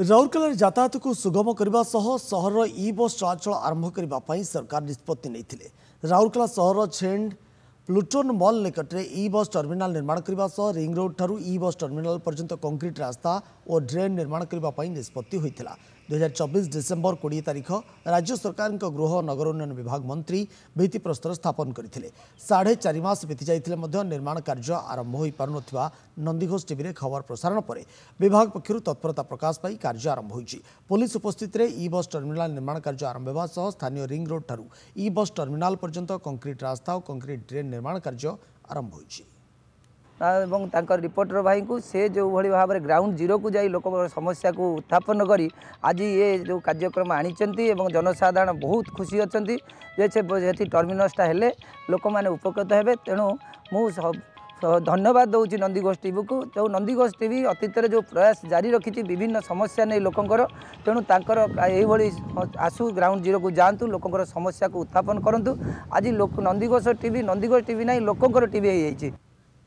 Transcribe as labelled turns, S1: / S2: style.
S1: राउरकेला यातायात को सुगम करने सहर ई बस चलाचल आरंभ करने सरकार निष्पत्ति नहीं। राउरकेला सहर छेंड प्लूटोन मॉल निकट में ई बस टर्मिनाल निर्माण करने रिंग रोड ठारू ई बस टर्मिनाल पर्यंत कंक्रीट रास्ता और ड्रेन निर्माण करने निष्पत्ति होता। 2024 डिसेम्बर 20 तारिख राज्य सरकार गृह नगर उन्नयन विभाग मंत्री भित्ति प्रस्तर स्थापन करते। 4.5 मास बीती जाइए निर्माण कार्य आरंभ हो पार नंदीघोष टीवी रे खबर प्रसारण पर विभाग पक्षर तत्परता प्रकाश पाई कार्य आरंभ हो। पुलिस उपस्थित रे ई बस टर्मिनाल निर्माण कार्य आरंभ होगा सह स्थानीय रिंग रोड ठारू ई बस टर्मिनाल पर्यंत कंक्रीट रास्ता और कंक्रीट ड्रेन निर्माण कार्य आरंभ हो।
S2: रिपोर्टर भाई को से जो भाई भाव में ग्राउंड जीरो को जाई लोक समस्या को उत्थापन करी आज ये जो कार्यक्रम आनी जनसाधारण बहुत खुशी अच्छा जे टर्मिनसटा हेले लोक मैंने उपकृत हे। तेणु मु धन्यवाद दूसरी नंदीघोष टीवी को जो नंदीघोष टीवी अतीत जो प्रयास जारी रखी विभिन्न समस्या नहीं लोकंर तेणु ये आसू ग्राउंड जीरो को जातु लोकंर समस्या को उत्थापन करूँ। आज नंदीघोष टीवी ना लोकंर टीवी हो।